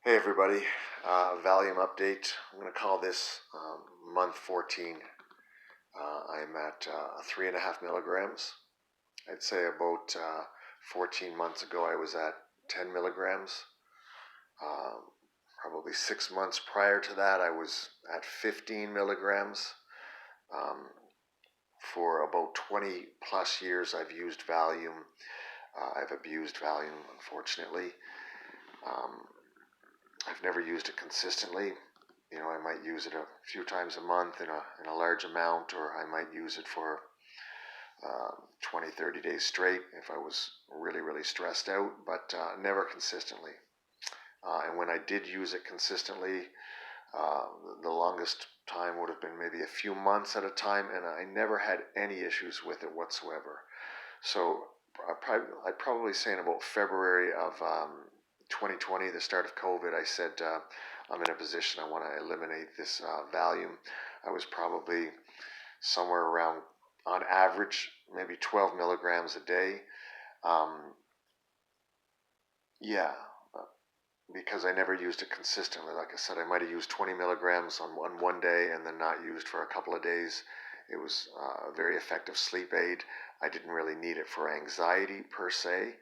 Hey everybody, Valium update. I'm going to call this month 14. I'm at 3.5 milligrams. I'd say about 14 months ago I was at 10 milligrams. Probably 6 months prior to that I was at 15 milligrams. For about 20 plus years I've used Valium. I've abused Valium, unfortunately. I've never used it consistently. You know, I might use it a few times a month in a large amount, or I might use it for 20, 30 days straight if I was really, really stressed out, but never consistently. And when I did use it consistently, the longest time would have been maybe a few months at a time, and I never had any issues with it whatsoever. So I'd probably say in about February of 2020, the start of COVID, I said I'm in a position I want to eliminate this Valium. I was probably somewhere around, on average, maybe 12 milligrams a day. Yeah, because I never used it consistently. Like I said, I might have used 20 milligrams on one day and then not used for a couple of days. It was a very effective sleep aid. I didn't really need it for anxiety per se.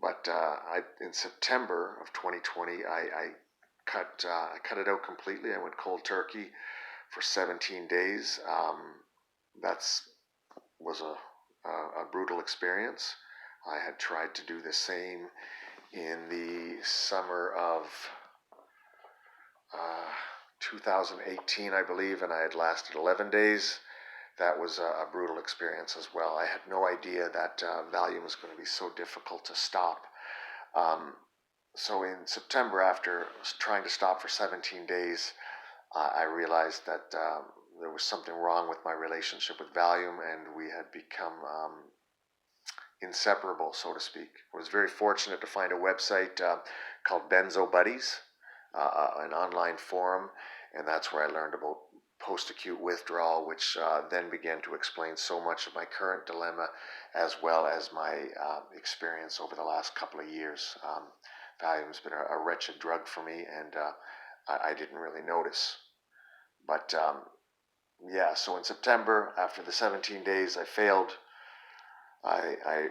But in September of 2020, I cut it out completely. I went cold turkey for 17 days. That's was a brutal experience. I had tried to do the same in the summer of 2018, I believe, and I had lasted 11 days. That was a brutal experience as well. I had no idea that Valium was going to be so difficult to stop. So in September, after trying to stop for 17 days, I realized that there was something wrong with my relationship with Valium, and we had become inseparable, so to speak. I was very fortunate to find a website called Benzo Buddies, an online forum, and that's where I learned about post-acute withdrawal, which then began to explain so much of my current dilemma, as well as my experience over the last couple of years. Valium's been a wretched drug for me, and I didn't really notice. But yeah, so in September, after the 17 days, I failed. I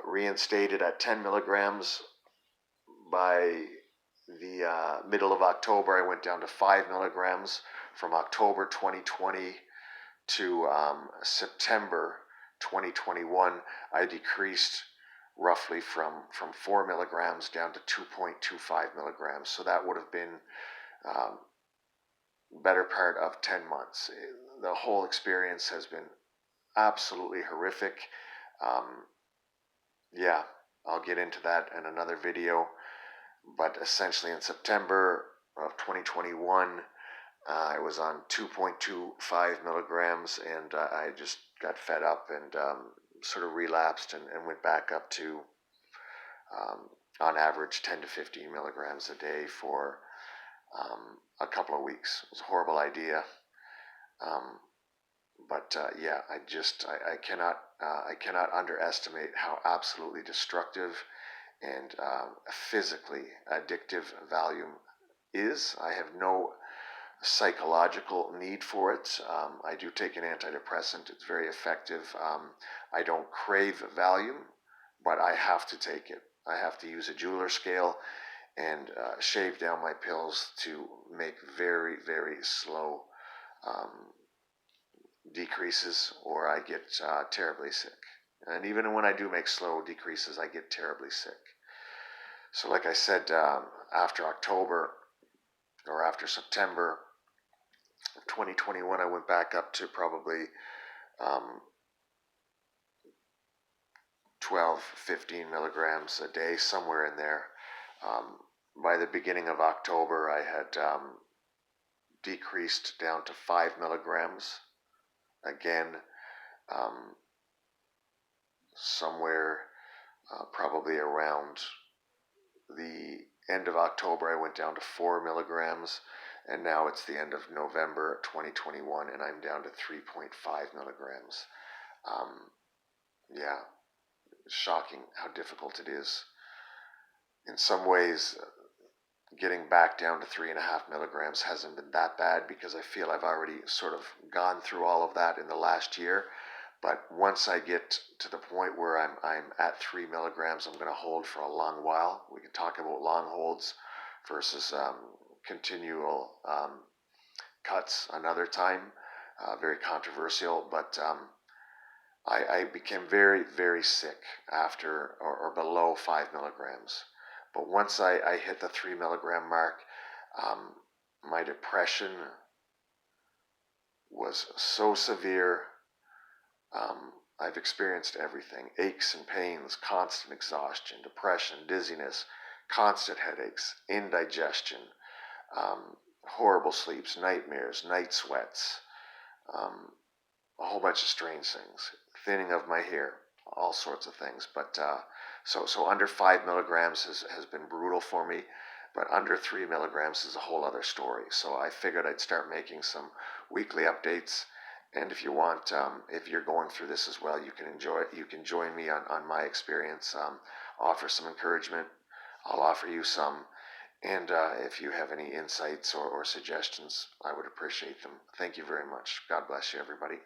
reinstated at 10 milligrams. By the middle of October, I went down to 5 milligrams. From October 2020 to September 2021, I decreased roughly from 4 milligrams down to 2.25 milligrams. So that would have been better part of 10 months. The whole experience has been absolutely horrific. Yeah, I'll get into that in another video. But essentially in September of 2021, I was on 2.25 milligrams, and I just got fed up and sort of relapsed and went back up to, on average, 10 to 15 milligrams a day for a couple of weeks. It was a horrible idea. But yeah, I cannot underestimate how absolutely destructive and physically addictive Valium is. I have no psychological need for it. I do take an antidepressant. It's very effective. I don't crave Valium, but I have to take it. I have to use a jeweler scale and shave down my pills to make very, very slow decreases, or I get terribly sick. And even when I do make slow decreases, I get terribly sick. So like I said, after October or after September 2021, I went back up to probably 12, 15 milligrams a day, somewhere in there. By the beginning of October, I had decreased down to 5 milligrams. Again, somewhere probably around the end of October, I went down to 4 milligrams, and now it's the end of November 2021, and I'm down to 3.5 milligrams. Yeah, shocking how difficult it is. in some ways, getting back down to 3.5 milligrams hasn't been that bad because I feel I've already sort of gone through all of that in the last year. But once I get to the point where I'm at 3 milligrams, I'm going to hold for a long while. We can talk about long holds versus continual cuts another time. Very controversial, but I became very, very sick after or below 5 milligrams. But once I hit the 3 milligram mark, um, my depression was so severe. I've experienced everything: aches and pains, constant exhaustion, depression, dizziness, constant headaches, indigestion, horrible sleeps, nightmares, night sweats, um, a whole bunch of strange things, thinning of my hair, all sorts of things. But so under 5 milligrams has been brutal for me, but under 3 milligrams is a whole other story. So I figured I'd start making some weekly updates. And if you want, if you're going through this as well, you can enjoy it. You can join me on my experience, offer some encouragement. I'll offer you some. And if you have any insights or suggestions, I would appreciate them. Thank you very much. God bless you, everybody.